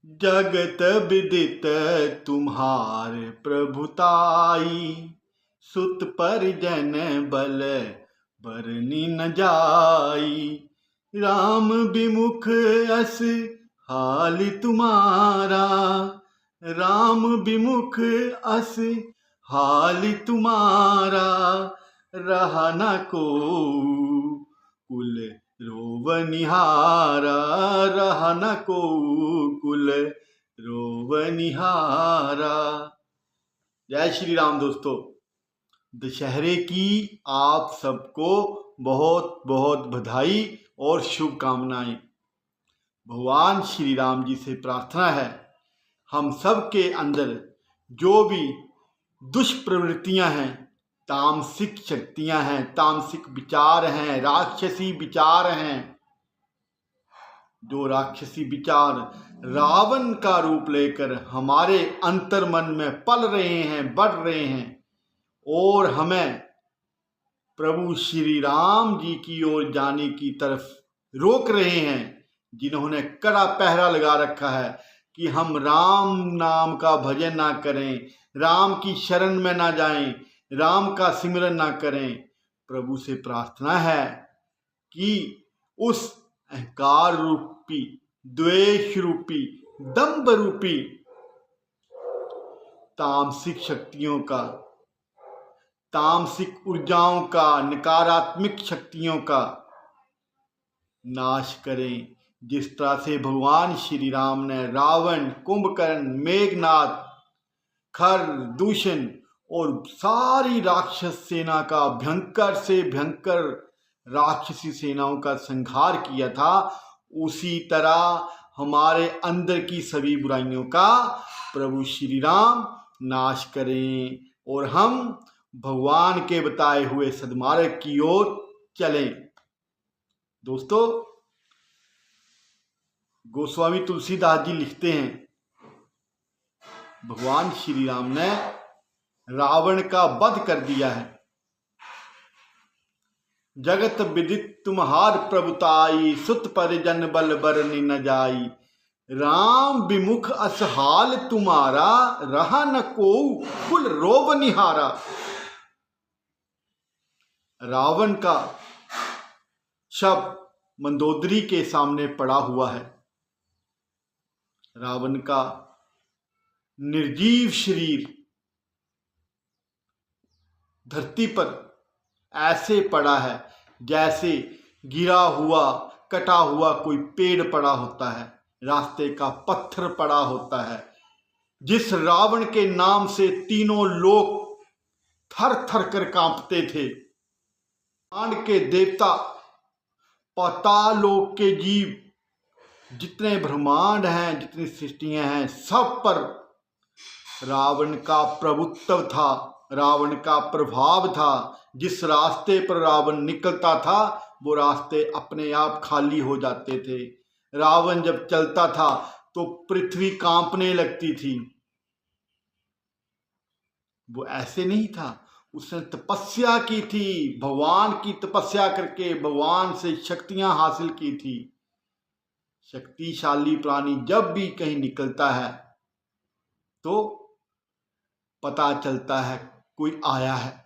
जगत विदित तुम्हार प्रभुताई, सुत परिजन बल बरनी न जाई। राम विमुख अस हाल तुम्हारा, राम विमुख अस हाल तुम्हारा। रहा न को कुल रोवनिहारा, रहा न को कुल रोवनिहारा। जय श्री राम। दोस्तों, दशहरे की आप सबको बहुत बहुत बधाई और शुभकामनाएं। भगवान श्री राम जी से प्रार्थना है, हम सब के अंदर जो भी दुष्प्रवृत्तियां हैं, तामसिक शक्तियां हैं, तामसिक विचार हैं, राक्षसी विचार हैं, जो राक्षसी विचार रावण का रूप लेकर हमारे अंतर्मन में पल रहे हैं, बढ़ रहे हैं और हमें प्रभु श्री राम जी की ओर जाने की तरफ रोक रहे हैं, जिन्होंने कड़ा पहरा लगा रखा है कि हम राम नाम का भजन ना करें, राम की शरण में ना जाएं, राम का सिमरन ना करें। प्रभु से प्रार्थना है कि उस अहंकार रूपी, द्वेष रूपी, दंभ रूपी तामसिक शक्तियों का, तामसिक ऊर्जाओं का, नकारात्मक शक्तियों का नाश करें। जिस तरह से भगवान श्री राम ने रावण, कुंभकर्ण, मेघनाथ, खर, दूषण और सारी राक्षस सेना का, भयंकर से भयंकर राक्षसी सेनाओं का संहार किया था, उसी तरह हमारे अंदर की सभी बुराइयों का प्रभु श्री राम नाश करें और हम भगवान के बताए हुए सद्मार्ग की ओर चलें। दोस्तों, गोस्वामी तुलसीदास जी लिखते हैं, भगवान श्री राम ने रावण का वध कर दिया है। जगत विदित तुम्हार प्रभुताई, सुत परिजन बल बरनी न जाई। राम विमुख अस हाल तुम्हारा, रहा न को कुल रोव निहारा। रावण का शव मंदोदरी के सामने पड़ा हुआ है। रावण का निर्जीव शरीर धरती पर ऐसे पड़ा है जैसे गिरा हुआ, कटा हुआ कोई पेड़ पड़ा होता है, रास्ते का पत्थर पड़ा होता है। जिस रावण के नाम से तीनों लोग थर थर कर कांपते थे, ब्रह्मांड के देवता, पाताल लोक के जीव, जितने ब्रह्मांड हैं, जितनी सृष्टियां हैं, सब पर रावण का प्रभुत्व था, रावण का प्रभाव था। जिस रास्ते पर रावण निकलता था वो रास्ते अपने आप खाली हो जाते थे। रावण जब चलता था तो पृथ्वी कांपने लगती थी। वो ऐसे नहीं था, उसने तपस्या की थी, भगवान की तपस्या करके भगवान से शक्तियां हासिल की थी। शक्तिशाली प्राणी जब भी कहीं निकलता है तो पता चलता है कोई आया है,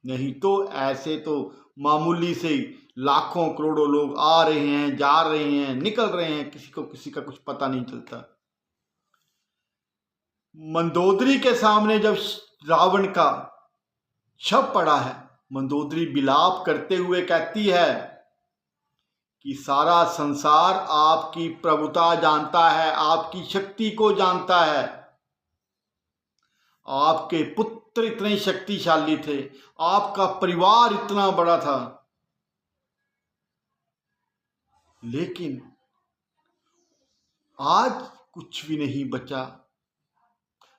नहीं तो ऐसे तो मामूली से लाखों करोड़ों लोग आ रहे हैं, जा रहे हैं, निकल रहे हैं, किसी को किसी का कुछ पता नहीं चलता। मंदोदरी के सामने जब रावण का शव पड़ा है, मंदोदरी विलाप करते हुए कहती है कि सारा संसार आपकी प्रभुता जानता है, आपकी शक्ति को जानता है। आपके पुत्र इतने शक्तिशाली थे, आपका परिवार इतना बड़ा था, लेकिन आज कुछ भी नहीं बचा।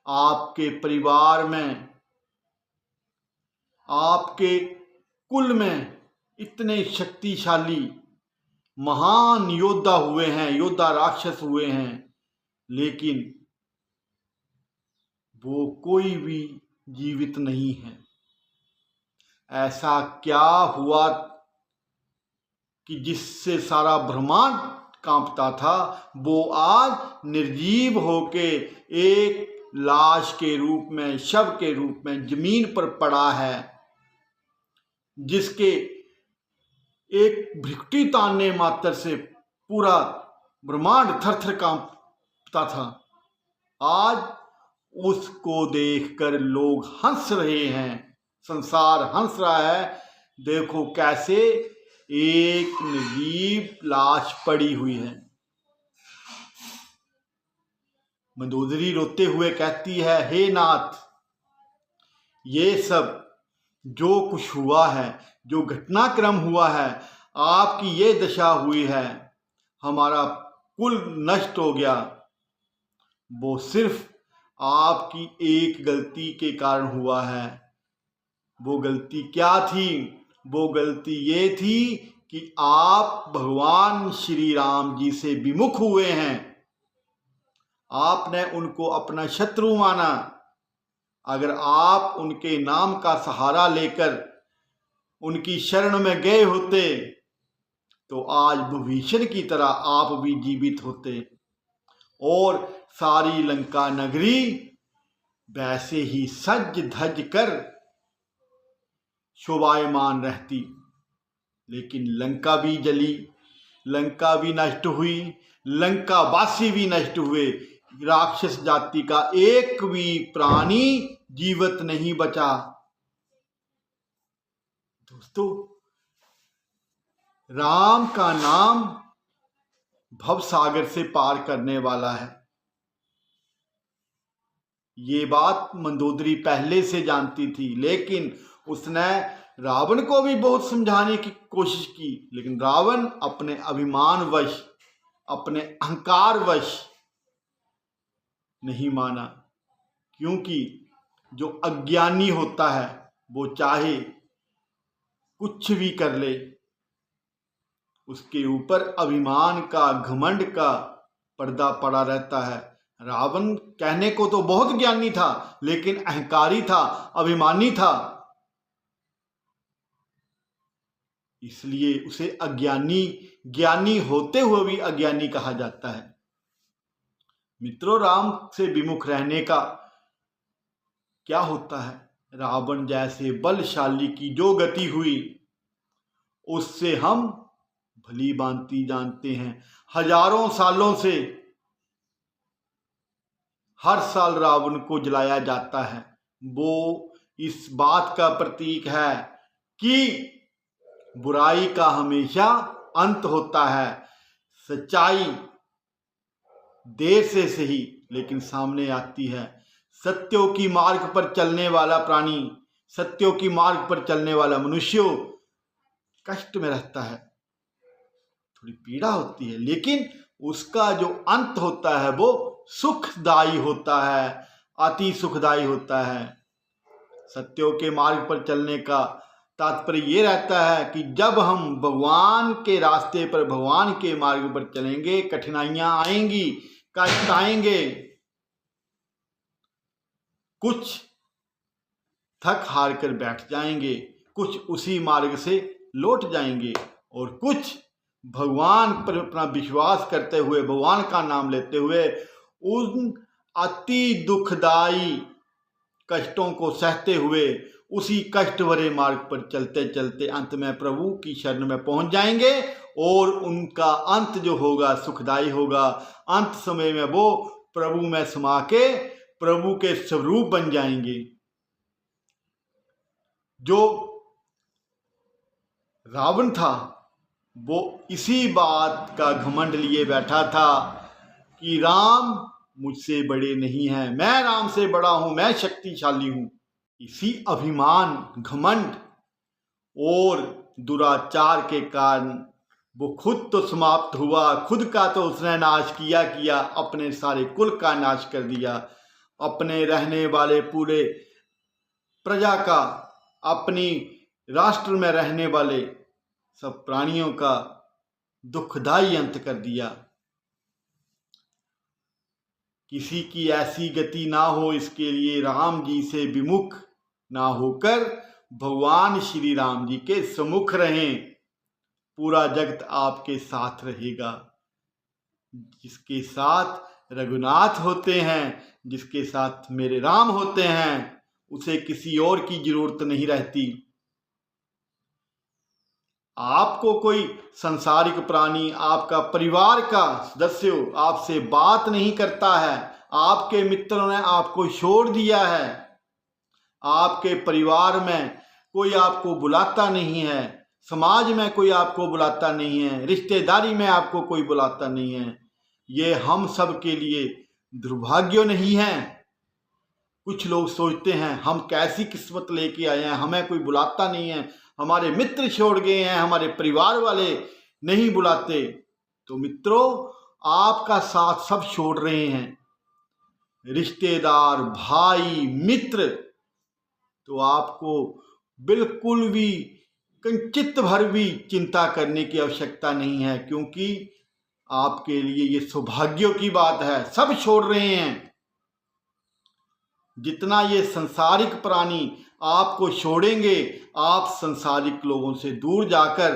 आपके परिवार में, आपके कुल में इतने शक्तिशाली महान योद्धा हुए हैं, योद्धा राक्षस हुए हैं, लेकिन वो कोई भी जीवित नहीं है। ऐसा क्या हुआ कि जिससे सारा ब्रह्मांड कांपता था वो आज निर्जीव होके एक लाश के रूप में, शव के रूप में जमीन पर पड़ा है, जिसके एक भ्रिकुटी तानने मात्र से पूरा ब्रह्मांड थर-थर कांपता था। आज उसको देखकर लोग हंस रहे हैं, संसार हंस रहा है। देखो कैसे एक निर्जीव लाश पड़ी हुई है। मंदोदरी रोते हुए कहती है, हे नाथ, ये सब जो कुछ हुआ है, जो घटनाक्रम हुआ है, आपकी ये दशा हुई है, हमारा कुल नष्ट हो गया, वो सिर्फ आपकी एक गलती के कारण हुआ है। वो गलती क्या थी? वो गलती ये थी कि आप भगवान श्री राम जी से विमुख हुए हैं। आपने उनको अपना शत्रु माना। अगर आप उनके नाम का सहारा लेकर उनकी शरण में गए होते तो आज विभीषण की तरह आप भी जीवित होते और सारी लंका नगरी वैसे ही सज धज कर शोभायमान रहती। लेकिन लंका भी जली, लंका भी नष्ट हुई, लंका वासी भी नष्ट हुए, राक्षस जाति का एक भी प्राणी जीवित नहीं बचा। दोस्तों, राम का नाम भवसागर से पार करने वाला है। ये बात मंदोदरी पहले से जानती थी, लेकिन उसने रावण को भी बहुत समझाने की कोशिश की, लेकिन रावण अपने अभिमानवश, अपने अहंकारवश नहीं माना। क्योंकि जो अज्ञानी होता है वो चाहे कुछ भी कर ले, उसके ऊपर अभिमान का, घमंड का पर्दा पड़ा रहता है। रावण कहने को तो बहुत ज्ञानी था, लेकिन अहंकारी था, अभिमानी था, इसलिए उसे अज्ञानी, ज्ञानी होते हुए भी अज्ञानी कहा जाता है। मित्रों, राम से विमुख रहने का क्या होता है? रावण जैसे बलशाली की जो गति हुई उससे हम भली भांति जानते हैं। हजारों सालों से हर साल रावण को जलाया जाता है। वो इस बात का प्रतीक है कि बुराई का हमेशा अंत होता है। सच्चाई देर से सही लेकिन सामने आती है। सत्यों की मार्ग पर चलने वाला प्राणी, सत्यों की मार्ग पर चलने वाला मनुष्य कष्ट में रहता है, थोड़ी पीड़ा होती है, लेकिन उसका जो अंत होता है वो सुखदायी होता है, अति सुखदायी होता है। सत्यों के मार्ग पर चलने का तात्पर्य ये रहता है कि जब हम भगवान के रास्ते पर, भगवान के मार्ग पर चलेंगे, कठिनाइयां आएंगी, कष्ट आएंगे, कुछ थक हार कर बैठ जाएंगे, कुछ उसी मार्ग से लौट जाएंगे और कुछ भगवान पर अपना विश्वास करते हुए, भगवान का नाम लेते हुए उन अति दुखदाई कष्टों को सहते हुए उसी कष्ट भरे मार्ग पर चलते चलते अंत में प्रभु की शरण में पहुंच जाएंगे और उनका अंत जो होगा सुखदायी होगा। अंत समय में वो प्रभु में समा के प्रभु के स्वरूप बन जाएंगे। जो रावण था वो इसी बात का घमंड लिए बैठा था कि राम मुझसे बड़े नहीं हैं, मैं राम से बड़ा हूं, मैं शक्तिशाली हूं। इसी अभिमान, घमंड और दुराचार के कारण वो खुद तो समाप्त हुआ, खुद का तो उसने नाश किया, अपने सारे कुल का नाश कर दिया, अपने रहने वाले पूरे प्रजा का, अपनी राष्ट्र में रहने वाले सब प्राणियों का दुखदाई अंत कर दिया। किसी की ऐसी गति ना हो, इसके लिए राम जी से विमुख ना होकर भगवान श्री राम जी के सम्मुख रहें। पूरा जगत आपके साथ रहेगा। जिसके साथ रघुनाथ होते हैं, जिसके साथ मेरे राम होते हैं, उसे किसी और की जरूरत नहीं रहती। आपको कोई सांसारिक प्राणी, आपका परिवार का सदस्य आपसे बात नहीं करता है, आपके मित्रों ने आपको छोड़ दिया है, आपके परिवार में कोई आपको बुलाता नहीं है, समाज में कोई आपको बुलाता नहीं है, रिश्तेदारी में आपको कोई बुलाता नहीं है, ये हम सब के लिए दुर्भाग्य नहीं है। कुछ लोग सोचते हैं हम कैसी किस्मत लेके आए हैं, हमें कोई बुलाता नहीं है, हमारे मित्र छोड़ गए हैं, हमारे परिवार वाले नहीं बुलाते। तो मित्रों, आपका साथ सब छोड़ रहे हैं, रिश्तेदार, भाई, मित्र। तो आपको बिल्कुल भी किंचित भर भी चिंता करने की आवश्यकता नहीं है, क्योंकि आपके लिए ये सौभाग्य की बात है, सब छोड़ रहे हैं। जितना ये संसारिक प्राणी आपको छोड़ेंगे, आप संसारिक लोगों से दूर जाकर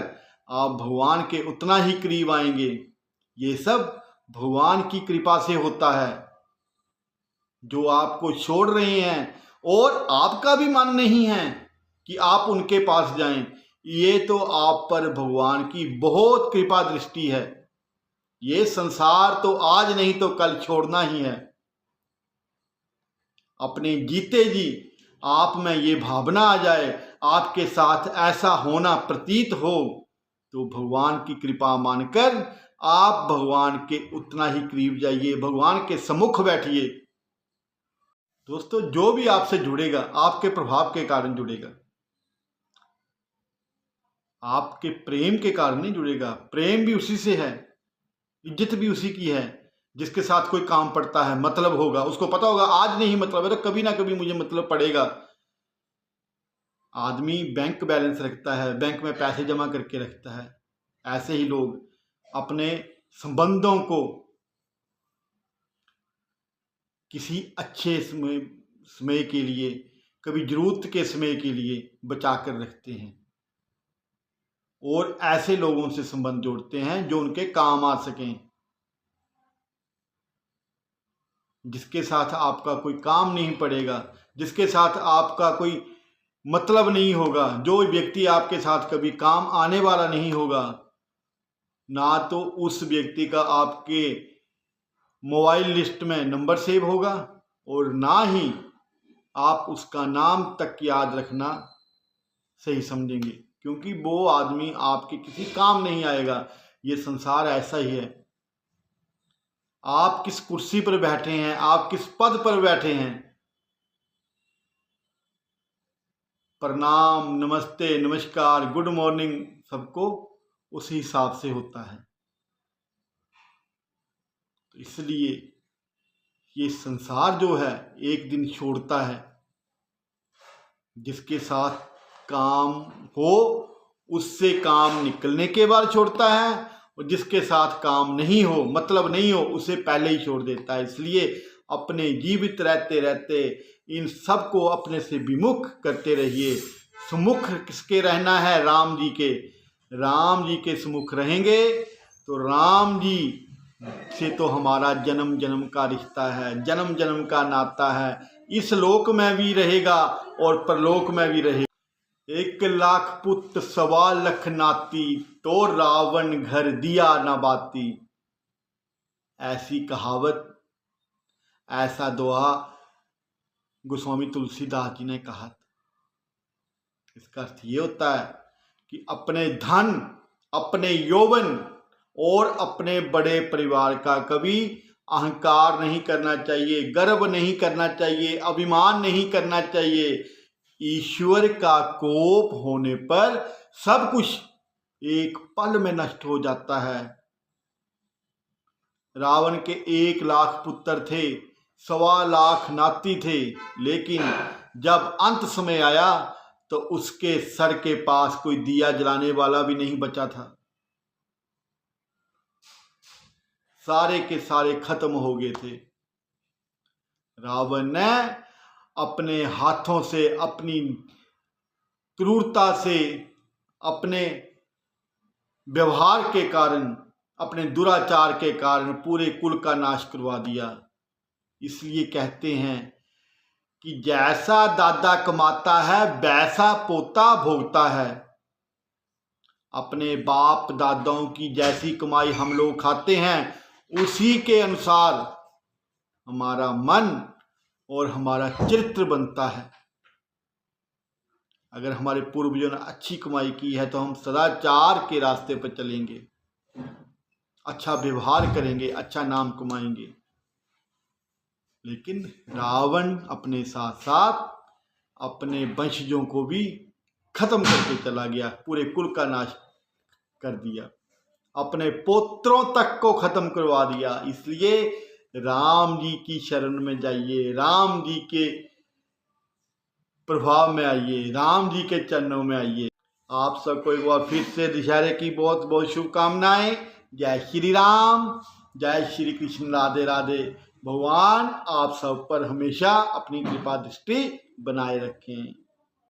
आप भगवान के उतना ही करीब आएंगे। ये सब भगवान की कृपा से होता है। जो आपको छोड़ रहे हैं और आपका भी मन नहीं है कि आप उनके पास जाएं, ये तो आप पर भगवान की बहुत कृपा दृष्टि है। ये संसार तो आज नहीं तो कल छोड़ना ही है। अपने जीते जी आप में ये भावना आ जाए, आपके साथ ऐसा होना प्रतीत हो, तो भगवान की कृपा मानकर आप भगवान के उतना ही करीब जाइए, भगवान के सम्मुख बैठिए। दोस्तों, जो भी आपसे जुड़ेगा आपके प्रभाव के कारण जुड़ेगा, आपके प्रेम के कारण नहीं जुड़ेगा। प्रेम भी उसी से है, इज्जत भी उसी की है। जिसके साथ कोई काम पड़ता है, मतलब होगा, उसको पता होगा आज नहीं मतलब है तो कभी ना कभी मुझे मतलब पड़ेगा। आदमी बैंक बैलेंस रखता है, बैंक में पैसे जमा करके रखता है। ऐसे ही लोग अपने संबंधों को किसी अच्छे समय के लिए, कभी जरूरत के समय के लिए बचा कर रखते हैं और ऐसे लोगों से संबंध जोड़ते हैं जो उनके काम आ सकें। जिसके साथ आपका कोई काम नहीं पड़ेगा, जिसके साथ आपका कोई मतलब नहीं होगा, जो व्यक्ति आपके साथ कभी काम आने वाला नहीं होगा, ना तो उस व्यक्ति का आपके मोबाइल लिस्ट में नंबर सेव होगा और ना ही आप उसका नाम तक याद रखना सही समझेंगे, क्योंकि वो आदमी आपके किसी काम नहीं आएगा। ये संसार ऐसा ही है। आप किस कुर्सी पर बैठे हैं, आप किस पद पर बैठे हैं, प्रणाम, नमस्ते, नमस्कार, गुड मॉर्निंग सबको उसी हिसाब से होता है। तो इसलिए ये संसार जो है एक दिन छोड़ता है। जिसके साथ काम हो उससे काम निकलने के बाद छोड़ता है, और जिसके साथ काम नहीं हो, मतलब नहीं हो, उसे पहले ही छोड़ देता है। इसलिए अपने जीवित रहते रहते इन सब को अपने से विमुख करते रहिए। सुमुख किसके रहना है? राम जी के। राम जी के सुमुख रहेंगे तो राम जी से तो हमारा जन्म जन्म का रिश्ता है, जन्म जन्म का नाता है। इस लोक में भी रहेगा और परलोक में भी रहेगा। 1,00,000 पुत 1,25,00,000 नाती, तो रावण घर दिया न बाती। ऐसी कहावत, ऐसा दोहा गोस्वामी तुलसीदास जी ने कहा। इसका अर्थ ये होता है कि अपने धन, अपने यौवन और अपने बड़े परिवार का कभी अहंकार नहीं करना चाहिए, गर्व नहीं करना चाहिए, अभिमान नहीं करना चाहिए। ईश्वर का कोप होने पर सब कुछ एक पल में नष्ट हो जाता है। रावण के 1,00,000 पुत्र थे, 1,25,00,000 नाती थे, लेकिन जब अंत समय आया तो उसके सर के पास कोई दिया जलाने वाला भी नहीं बचा था। सारे के सारे खत्म हो गए थे। रावण ने अपने हाथों से, अपनी क्रूरता से, अपने व्यवहार के कारण अपने दुराचार के कारण पूरे कुल का नाश करवा दिया। इसलिए कहते हैं कि जैसा दादा कमाता है वैसा पोता भोगता है। अपने बाप दादाओं की जैसी कमाई हम लोग खाते हैं उसी के अनुसार हमारा मन और हमारा चरित्र बनता है। अगर हमारे पूर्वजों ने अच्छी कमाई की है तो हम सदाचार के रास्ते पर चलेंगे, अच्छा व्यवहार करेंगे, अच्छा नाम कमाएंगे। लेकिन रावण अपने साथ साथ अपने वंशजों को भी खत्म करके चला गया, पूरे कुल का नाश कर दिया, अपने पोत्रों तक को खत्म करवा दिया। इसलिए राम जी की शरण में जाइए, राम जी के प्रभाव में आइए, राम जी के चरणों में आइए। आप सबको एक बार फिर से दशहरे की बहुत बहुत शुभकामनाएं। जय श्री राम, जय श्री कृष्ण, राधे राधे। भगवान आप सब पर हमेशा अपनी कृपा दृष्टि बनाए रखें।